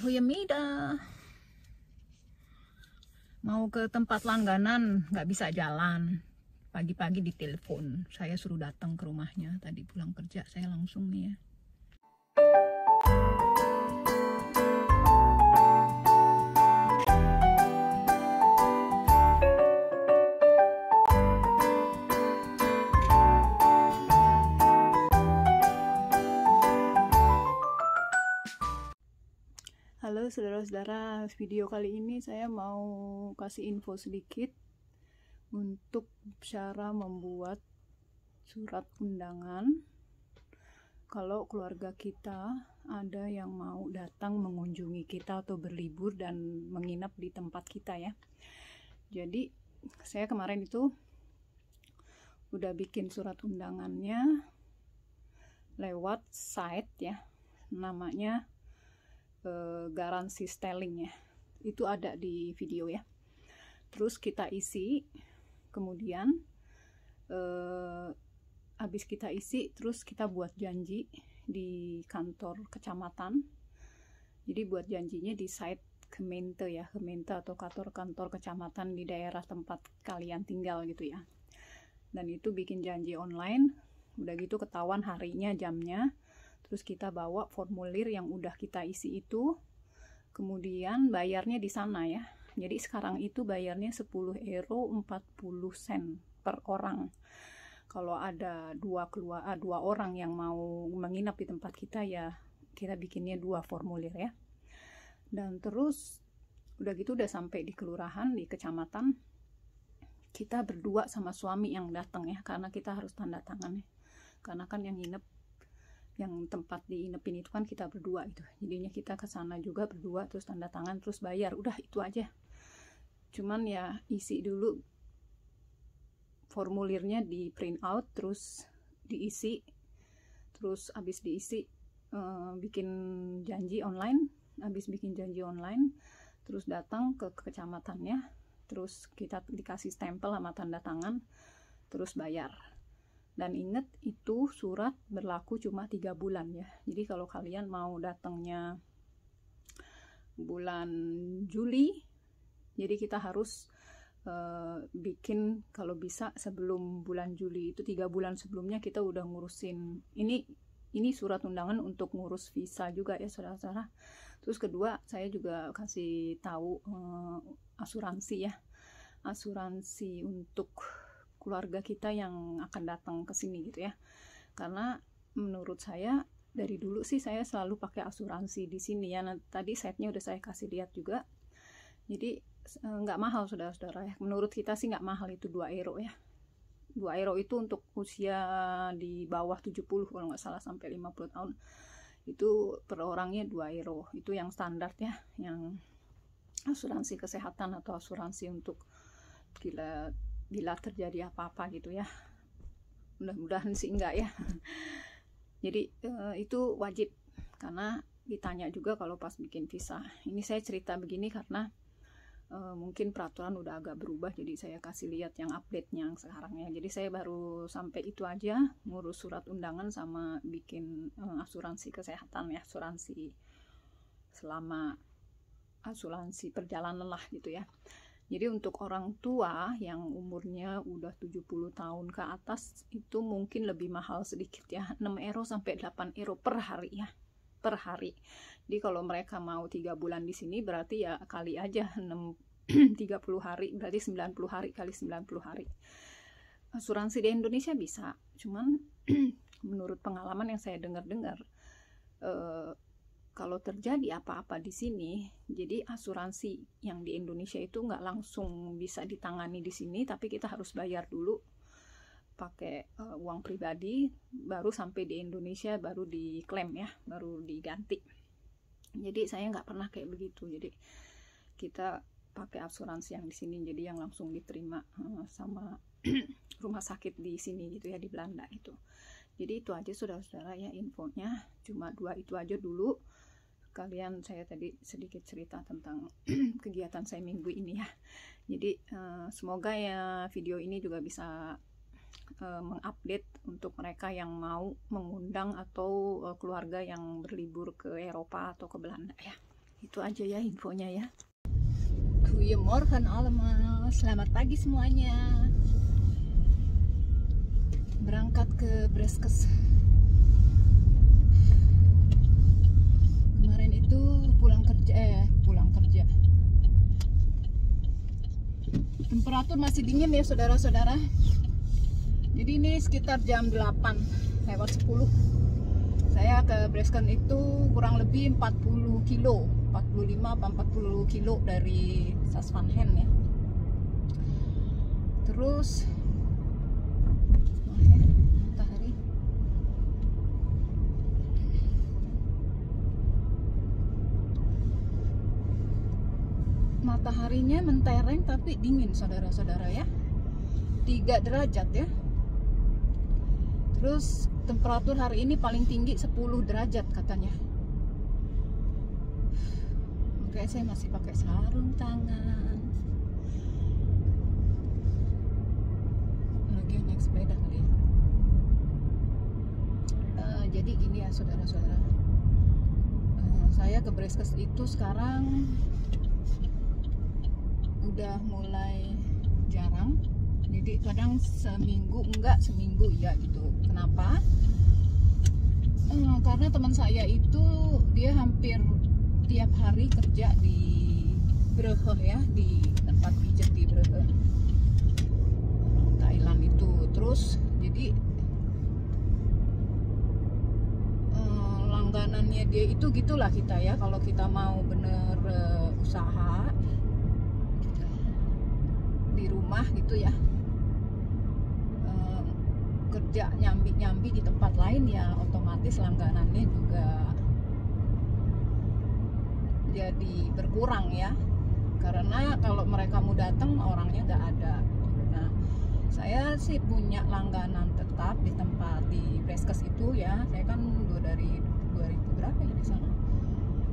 Goedemiddag. Mau ke tempat langganan, nggak bisa jalan. Pagi-pagi ditelepon, saya suruh datang ke rumahnya. Tadi pulang kerja, saya langsung nih ya. Halo saudara-saudara, video kali ini saya mau kasih info sedikit untuk cara membuat surat undangan kalau keluarga kita ada yang mau datang mengunjungi kita atau berlibur dan menginap di tempat kita ya. Jadi saya kemarin itu udah bikin surat undangannya lewat site ya, namanya Garansi Styling ya, itu ada di video ya. Terus kita isi, kemudian habis kita isi terus kita buat janji di kantor kecamatan. Jadi buat janjinya di site Gemeente ya, Gemeente atau kantor kecamatan di daerah tempat kalian tinggal gitu ya. Dan itu bikin janji online, udah gitu ketahuan harinya, jamnya. Terus kita bawa formulir yang udah kita isi itu, kemudian bayarnya di sana ya. Jadi sekarang itu bayarnya 10 euro 40 sen per orang. Kalau ada dua orang yang mau menginap di tempat kita ya, kita bikinnya 2 formulir ya. Dan terus udah gitu udah sampai di kelurahan, di kecamatan, kita berdua sama suami yang datang ya, karena kita harus tanda tangan ya. Karena kan yang tempat diinepin itu kan kita berdua itu, jadinya kita ke sana juga berdua, terus tanda tangan, terus bayar, udah itu aja. Cuman ya isi dulu formulirnya, di print out, terus diisi, terus habis diisi bikin janji online, terus datang ke kecamatannya, terus kita dikasih stempel sama tanda tangan, terus bayar. Dan ingat itu surat berlaku cuma 3 bulan ya. Jadi kalau kalian mau datangnya bulan Juli, jadi kita harus bikin kalau bisa sebelum bulan Juli itu 3 bulan sebelumnya kita udah ngurusin ini surat undangan untuk ngurus visa juga ya saudara-saudara. Terus kedua, saya juga kasih tahu asuransi ya, asuransi untuk keluarga kita yang akan datang ke sini gitu ya. Karena menurut saya dari dulu sih saya selalu pakai asuransi di sini ya. Nah, tadi setnya udah saya kasih lihat juga. Jadi nggak mahal saudara-saudara ya. Menurut kita sih nggak mahal, itu 2 euro ya. 2 euro itu untuk usia di bawah 70 kalau nggak salah, sampai 50 tahun. Itu per orangnya 2 euro. Itu yang standar ya, yang asuransi kesehatan atau asuransi untuk bila terjadi apa-apa gitu ya. Mudah-mudahan sih enggak ya. Jadi itu wajib, karena ditanya juga kalau pas bikin visa. Ini saya cerita begini karena mungkin peraturan udah agak berubah, jadi saya kasih lihat yang update-nya sekarang ya. Jadi saya baru sampai itu aja, ngurus surat undangan sama bikin asuransi kesehatan ya, asuransi selama asuransi perjalanan lah gitu ya. Jadi untuk orang tua yang umurnya udah 70 tahun ke atas itu mungkin lebih mahal sedikit ya, 6 euro sampai 8 euro per hari ya, per hari. Jadi kalau mereka mau 3 bulan di sini berarti ya kali aja 30 hari, berarti 90 hari kali 90 hari. Asuransi di Indonesia bisa, cuman menurut pengalaman yang saya dengar-dengar, kalau terjadi apa-apa di sini, jadi asuransi yang di Indonesia itu nggak langsung bisa ditangani di sini, tapi kita harus bayar dulu pakai uang pribadi, baru sampai di Indonesia baru diklaim ya, baru diganti. Jadi saya nggak pernah kayak begitu. Jadi kita pakai asuransi yang di sini, jadi yang langsung diterima sama rumah sakit di sini gitu ya, di Belanda itu. Jadi itu aja saudara-saudara ya infonya, cuma 2 itu aja dulu. Kalian saya tadi sedikit cerita tentang kegiatan saya minggu ini ya. Jadi semoga ya video ini juga bisa mengupdate untuk mereka yang mau mengundang atau keluarga yang berlibur ke Eropa atau ke Belanda ya. Itu aja ya infonya ya. Goedemorgen allemaal, selamat pagi semuanya. Berangkat ke Breskes. Kemarin itu pulang kerja. Temperatur masih dingin ya saudara-saudara. Jadi ini sekitar jam 8:10. Saya ke Breskes itu kurang lebih 40 kilo, 45 atau 40 kilo dari Sasvanhen ya. Terus matahari. Mataharinya mentereng tapi dingin saudara-saudara ya. 3 derajat ya. Terus temperatur hari ini paling tinggi 10 derajat katanya. Oke, saya masih pakai sarung tangan. Lagi naik sepeda kali ya. Jadi gini ya saudara-saudara. Saya ke Breskes itu sekarang udah mulai jarang. Jadi kadang seminggu enggak, seminggu iya gitu. Kenapa? Karena teman saya itu dia hampir tiap hari kerja di Brugge ya, di tempat pijat di Brugge, Thailand itu. Terus jadi langganannya dia itu gitulah kita ya. Kalau kita mau bener usaha di rumah gitu ya, kerja nyambi-nyambi di tempat lain ya, otomatis langganannya juga jadi berkurang ya, karena kalau mereka mau datang orangnya nggak ada. Nah, saya sih punya langganan tetap di tempat di Breskes itu ya. Saya kan dari 2000 berapa ya di sana.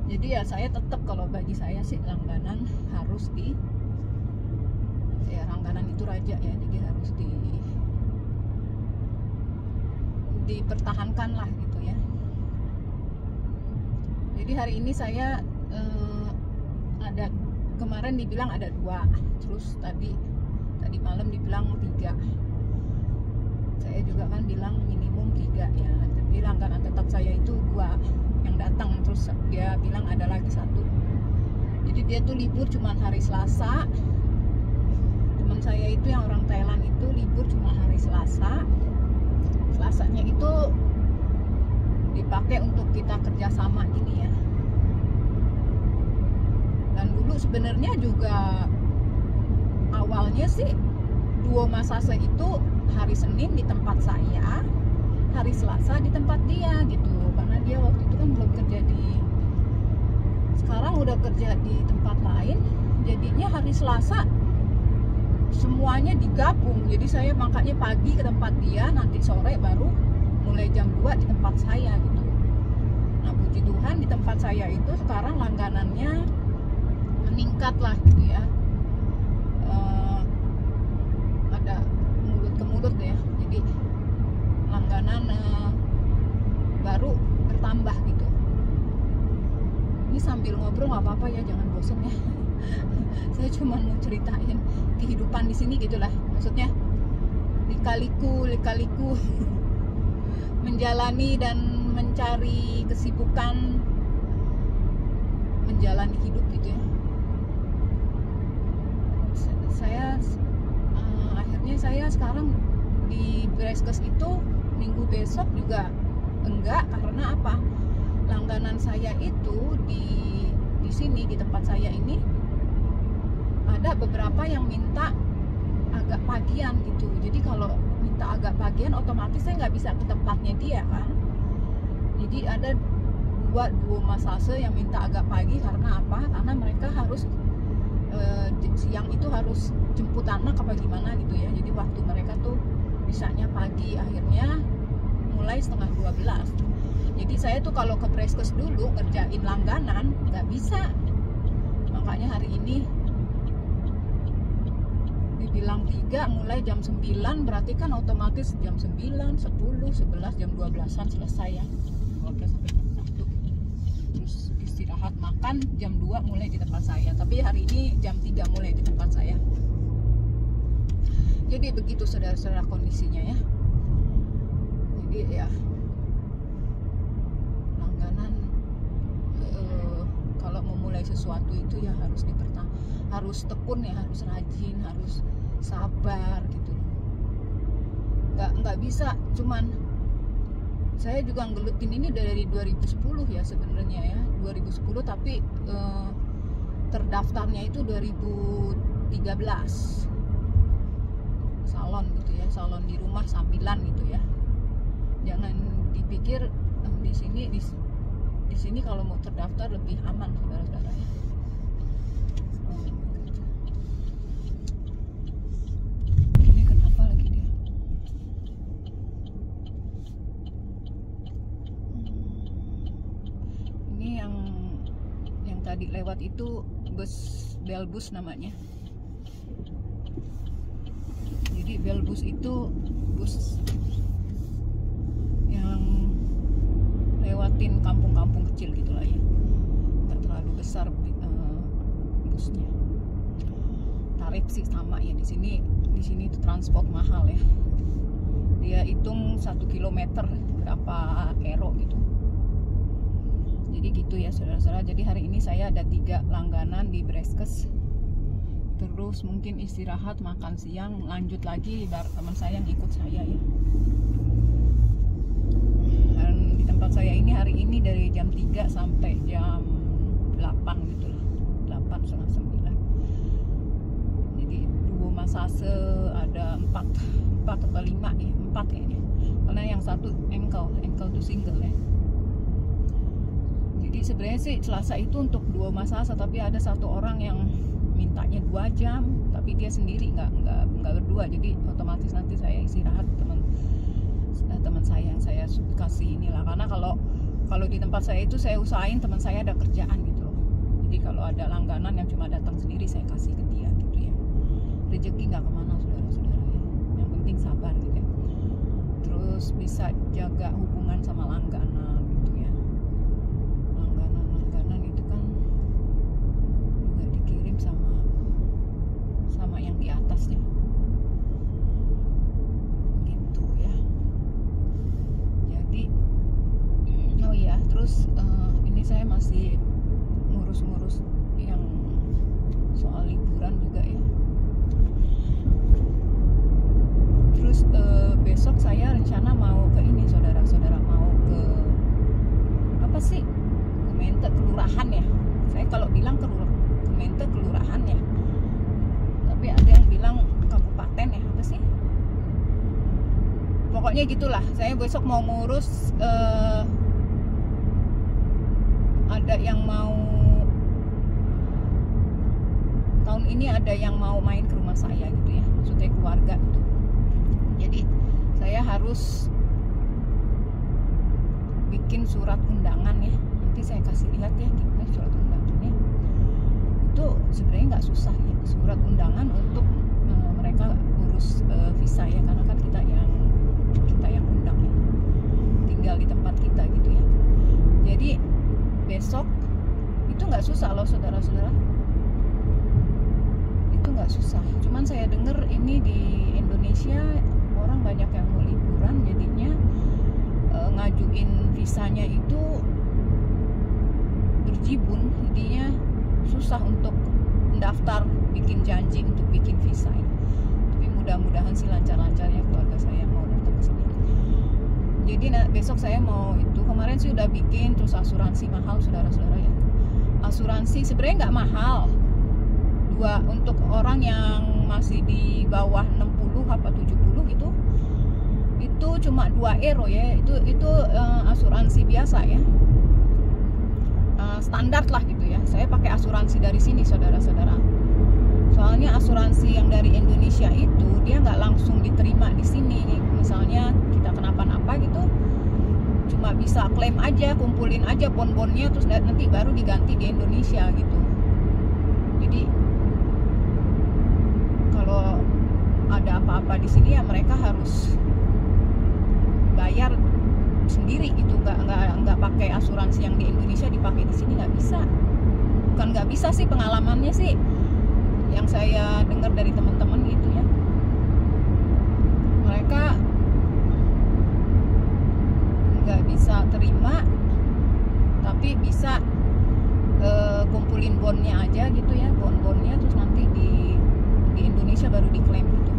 Jadi ya saya tetap, kalau bagi saya sih langganan harus langganan itu raja ya, jadi harus dipertahankan lah gitu ya. Jadi hari ini saya ada, kemarin dibilang ada 2, terus tadi malam dibilang 3. Saya juga kan bilang minimum 3 ya. Jadi langganan tetap saya itu 2 yang datang, terus dia bilang ada lagi 1. Jadi dia tuh libur cuman hari Selasa. Teman saya itu yang orang Thailand itu libur cuma hari Selasa. Selasanya itu dipakai untuk kita kerjasama gini ya. Dan dulu sebenarnya juga awalnya sih duo massage itu hari Senin di tempat saya, hari Selasa di tempat dia gitu. Karena dia waktu itu kan belum kerja sekarang udah kerja di tempat lain, jadinya hari Selasa semuanya digabung. Jadi saya makanya pagi ke tempat dia, nanti sore baru mulai jam 2 di tempat saya gitu. Nah puji Tuhan di tempat saya itu sekarang langganannya meningkat lah gitu ya. Ada mulut ke mulut ya, jadi langganan baru bertambah gitu. Ini sambil ngobrol nggak apa-apa ya, jangan bosen ya. Saya cuma mau ceritain kehidupan di sini gitulah, maksudnya lika-liku menjalani dan mencari kesibukan menjalani hidup gitu ya. Akhirnya saya sekarang di Breskes itu minggu besok juga enggak, karena apa? Langganan saya itu di sini di tempat saya ini ada beberapa yang minta agak pagian gitu. Jadi kalau minta agak pagian otomatis saya nggak bisa ke tempatnya dia kan. Jadi ada 2 massase yang minta agak pagi. Karena apa? Karena mereka harus siang itu harus jemput anak apa gimana gitu ya. Jadi waktu mereka tuh bisanya pagi, akhirnya mulai 11:30. Jadi saya tuh kalau ke Breskes dulu kerjain langganan nggak bisa. Makanya hari ini dibilang 3 mulai jam 9, berarti kan otomatis jam 9, 10, 11, jam 12-an selesai ya. 12 sampai jam 1. Terus istirahat istirahat makan jam 2 mulai di tempat saya, tapi hari ini jam 3 mulai di tempat saya. Jadi begitu saudara-saudara kondisinya ya. Jadi ya langganan kalau memulai sesuatu itu ya harus tekun ya, harus rajin, harus sabar gitu. Nggak bisa cuman saya juga ngelutin ini dari 2010 ya sebenarnya ya, 2010, tapi terdaftarnya itu 2013 salon gitu ya, salon di rumah sambilan gitu ya. Jangan dipikir di sini kalau mau terdaftar lebih aman saudara-saudara ya. Ini kenapa lagi dia? Ini yang tadi lewat itu Belbus namanya. Jadi Belbus itu bus yang lewatin kampung-kampung kecil gitulah ya, nggak terlalu besar busnya. Tarif sih sama ya di sini itu transport mahal ya. Dia hitung 1 kilometer berapa euro gitu. Jadi gitu ya saudara-saudara. Jadi hari ini saya ada 3 langganan di Breskes. Terus mungkin istirahat, makan siang, lanjut lagi teman saya yang ikut saya ya. Dan di tempat saya ini hari ini dari jam 3 sampai jam 8 gitu lah, 8 setengah 9. Jadi 2 massase, ada 4 atau 5 ya, 4 kayaknya. Karena yang satu ankle tuh single ya. Jadi sebenarnya sih Selasa itu untuk 2 massase, tapi ada satu orang yang mintanya 2 jam, tapi dia sendiri nggak berdua, jadi otomatis nanti saya istirahat teman saya yang saya kasih inilah. Karena kalau di tempat saya itu saya usahain teman saya ada kerjaan gitu loh. Jadi kalau ada langganan yang cuma datang sendiri saya kasih ke dia gitu ya. Rezeki nggak kemana saudara-saudara ya. Yang penting sabar gitu ya. Terus bisa jaga hubungan sama langganan gitu ya. Langganan itu kan juga dikirim sama yang di atas ya. Gitu ya. Jadi oh iya, terus ini saya masih ngurus-ngurus yang soal liburan juga ya. Terus besok saya rencana mau ke ini saudara-saudara, mau ke apa sih, Kemente kelurahan ya. Saya kalau bilang Kemente kelurahan ya, tapi ada yang bilang kabupaten ya, apa sih, pokoknya gitulah. Saya besok mau ngurus ada yang mau tahun ini ada yang mau main ke rumah saya gitu ya, maksudnya keluarga gitu. Jadi saya harus bikin surat undangan ya. Nanti saya kasih lihat ya gimana surat undangannya. Itu sebenarnya nggak susah ya, surat undangan untuk mereka urus visa ya, karena kan kita yang undang ya, tinggal di tempat kita gitu ya. Jadi besok itu nggak susah loh saudara-saudara, itu nggak susah. Cuman saya dengar ini di Indonesia orang banyak yang mau liburan, jadinya ngajuin visanya itu berjibun, jadinya susah untuk mendaftar, bikin janji untuk bikin visa ya. Tapi mudah-mudahan sih lancar-lancar ya, keluarga saya mau datang ke sini. Jadi besok saya mau itu, kemarin sih udah bikin. Terus asuransi mahal saudara-saudara ya. Asuransi sebenarnya nggak mahal, untuk orang yang masih di bawah 60 apa 70 gitu, itu cuma 2 euro ya. Itu asuransi biasa ya, standar lah gitu ya. Saya pakai asuransi dari sini saudara-saudara. Soalnya asuransi yang dari Indonesia itu dia nggak langsung diterima di sini. Misalnya kita kenapa-napa gitu, cuma bisa klaim aja, kumpulin aja bon-bonnya, terus nanti baru diganti di Indonesia gitu. Jadi kalau ada apa-apa di sini ya mereka harus bayar sendiri gitu, nggak pakai asuransi yang di Indonesia dipakai di sini, nggak bisa. Bukan nggak bisa sih, pengalamannya sih yang saya dengar dari teman-teman gitu ya, mereka nggak bisa terima, tapi bisa kumpulin bondnya aja gitu ya, bondnya terus nanti di Indonesia baru diklaim gitu.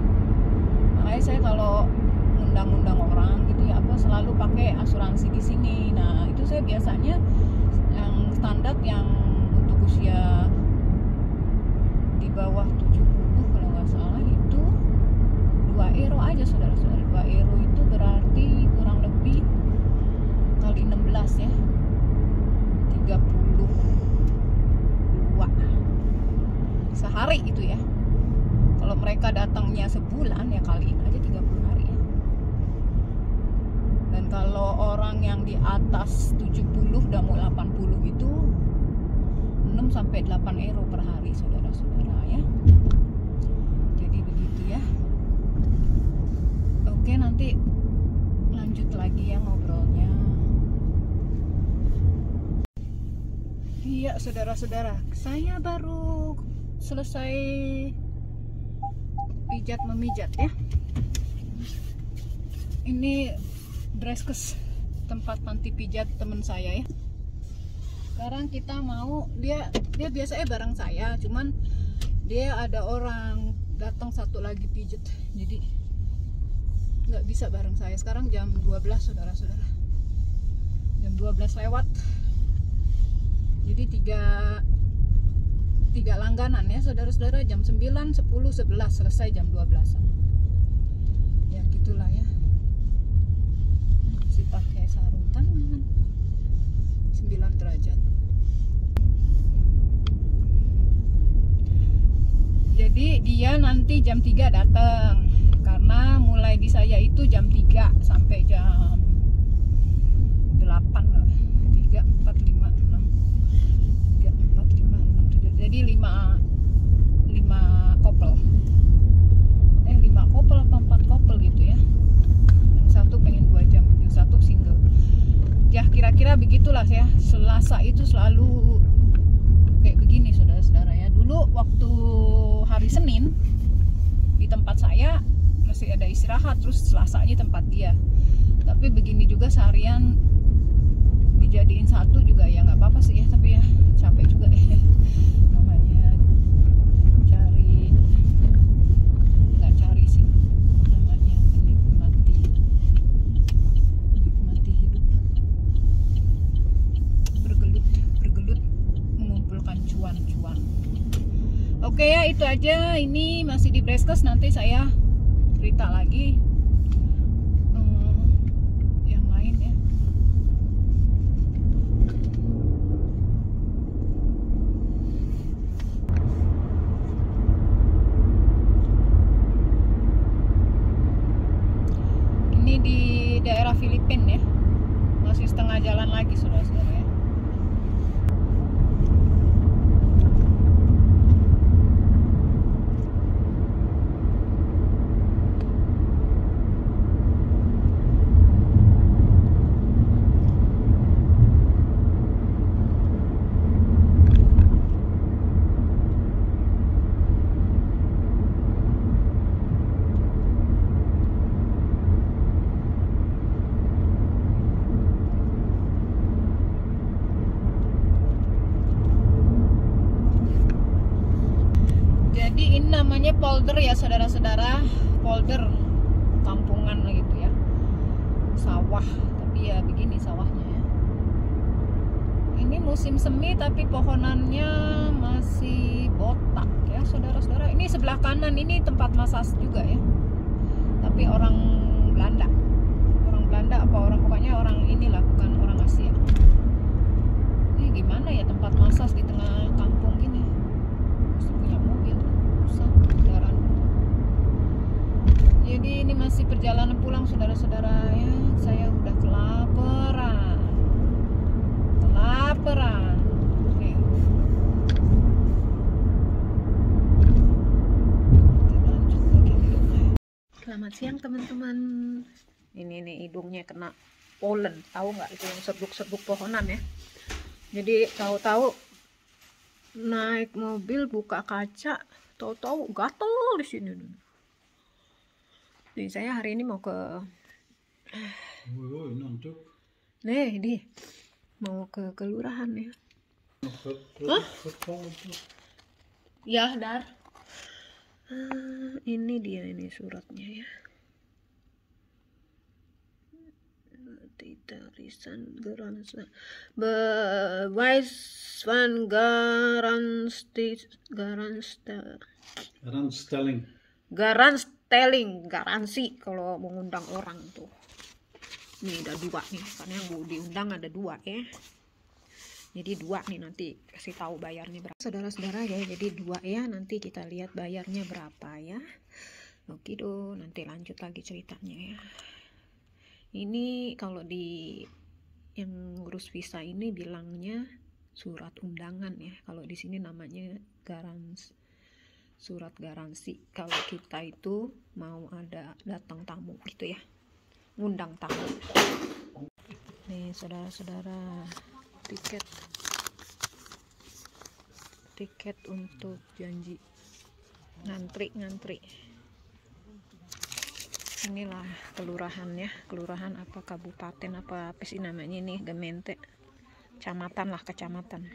Makanya saya kalau undang-undang orang gitu ya apa selalu pakai asuransi di sini. Nah itu saya biasanya yang standar yang untuk usia di bawah 70 kalau nggak salah itu 2 euro aja saudara-saudara. 2 euro itu berarti kurang lebih kali 16 ya, 32 sehari itu ya. Kalau mereka datangnya sebulan ya kaliin aja 30 hari ya. Dan kalau orang yang di atas 70 udah mau 80 itu 6 sampai 8 euro per hari saudara-saudara ya. Jadi begitu ya. Oke, nanti lanjut lagi ya ngobrolnya. Iya saudara-saudara, saya baru selesai memijat ya. Ini Dreskes, tempat panti pijat temen saya ya. Sekarang kita mau, dia biasanya bareng saya, cuman dia ada orang datang satu lagi pijat, jadi nggak bisa bareng saya. Sekarang jam 12 saudara-saudara, jam 12 lewat, jadi tiga langganan ya saudara-saudara, jam 9, 10, 11 selesai jam 12 ya gitulah ya. Masih pakai sarung tangan 9 derajat. Jadi dia nanti jam 3 datang, karena mulai di saya itu jam 3 sampai jam 8 lah. 3, 4, 5, 6 3, 4, 5, 6, 7. Jadi 5 couple. 5 couple apa 4 couple gitu ya. Yang satu pengen 2 jam, yang satu single. Ya kira-kira begitulah ya. Selasa itu selalu kayak begini saudara-saudara ya. Dulu waktu hari Senin di tempat saya masih ada istirahat, terus Selasanya tempat dia. Tapi begini juga seharian dijadiin satu juga ya nggak apa-apa sih ya, tapi ya capek juga ya. Namanya nggak cari sih, namanya menikmati hidup, bergelut mengumpulkan cuan. Oke ya, itu aja. Ini masih di Dreskes, nanti saya cerita lagi yang lain ya. Ini di daerah Filipina ya, masih setengah jalan lagi saudara-saudara ya. Jadi ini namanya polder ya saudara-saudara, polder kampungan gitu ya, sawah, tapi ya begini sawahnya ya. Ini musim semi tapi pohonannya masih botak ya saudara-saudara. Ini sebelah kanan ini tempat massage juga ya, tapi orang Belanda apa orang, pokoknya orang inilah, bukan orang Asia. Ini gimana ya tempat massage di tengah kampung gini, mesti punya mobil. Jadi ini masih perjalanan pulang saudara-saudara ya. Saya udah kelaparan. Oke. Lanjut lagi. Selamat siang teman-teman. Ini nih hidungnya kena pollen, tahu nggak itu yang serbuk-serbuk pohonan ya. Jadi tahu-tahu naik mobil buka kaca, tahu-tahu gatel di sini. Jadi saya hari ini mau ke ini mau ke kelurahan ya. Hah? Ya, Dar. Ini dia ini suratnya ya. Tidak risan garansi bewijs van garansi kalau mengundang orang tuh. Nih ada 2 nih, karena yang mau diundang ada 2 ya. Jadi 2 nih, nanti kasih tahu bayarnya berapa. Saudara-saudara ya, jadi 2 ya, nanti kita lihat bayarnya berapa ya. Oke do, nanti lanjut lagi ceritanya ya. Ini kalau di yang ngurus visa ini bilangnya surat undangan ya. Kalau di sini namanya surat garansi. Kalau kita itu mau ada datang tamu gitu ya, ngundang tamu. Nih saudara-saudara, tiket untuk janji ngantri. Inilah kelurahan ya, kelurahan apa kabupaten apa sih namanya ini, Gemeente, kecamatan.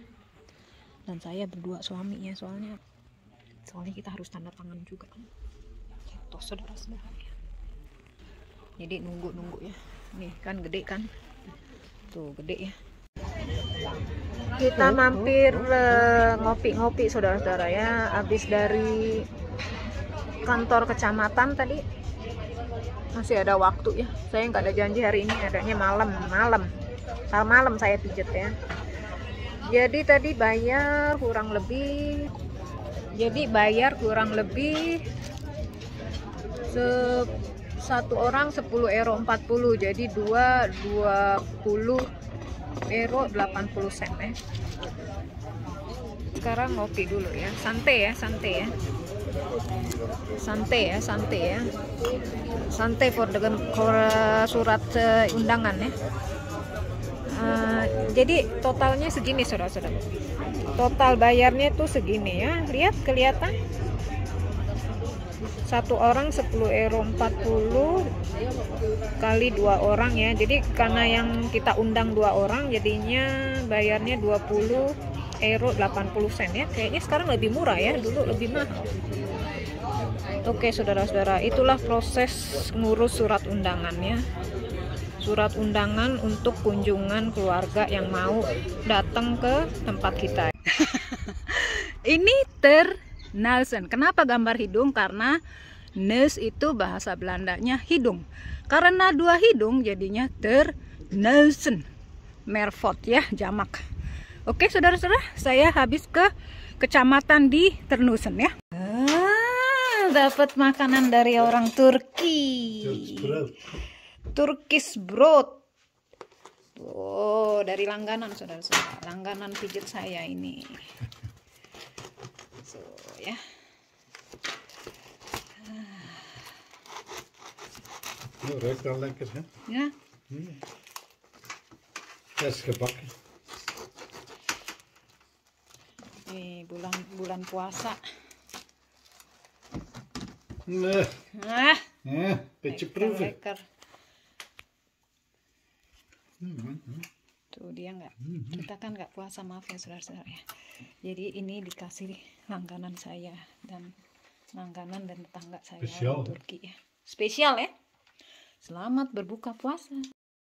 Dan saya berdua suaminya, soalnya kita harus tanda tangan juga gitu saudara-saudara ya. Jadi nunggu ya, nih kan gede kan, tuh gede ya. Kita mampir ngopi-ngopi saudara-saudara ya, habis dari kantor kecamatan tadi. Masih ada waktu ya, saya nggak ada janji hari ini, adanya malam saya pijet ya. Jadi tadi bayar kurang lebih satu orang 10 euro 40, jadi 20 euro 80 sen ya. Sekarang ngopi dulu ya, santai ya, for surat undangan ya. Jadi totalnya segini saudara-saudara, total bayarnya tuh segini ya, kelihatan satu orang 10 euro 40 kali 2 orang ya. Jadi karena yang kita undang 2 orang, jadinya bayarnya 20 euro 80 sen ya. Kayaknya sekarang lebih murah ya, dulu lebih mahal. Oke saudara-saudara, itulah proses ngurus surat undangan ya. Surat undangan untuk kunjungan keluarga yang mau datang ke tempat kita. Ini terneuzen. Kenapa gambar hidung? Karena neus itu bahasa Belandanya hidung. Karena 2 hidung jadinya terneuzen. Meervoet ya, jamak. Oke saudara-saudara, saya habis ke kecamatan di Terneuzen ya. Dapat makanan dari orang Turki. Turkish broad. Oh, dari langganan saudara-saudara. Langganan pijit saya ini. So, ya. Ruikt al lekker, hè? Ya. Vers gebakken. Nih, bulan puasa. Nee. Beetje proeven. Lekker. Tuh dia kita kan nggak puasa, maaf ya saudara-saudara ya. Jadi ini dikasih langganan saya dan langganan dan tetangga saya di Turki ya. Spesial ya. Selamat berbuka puasa.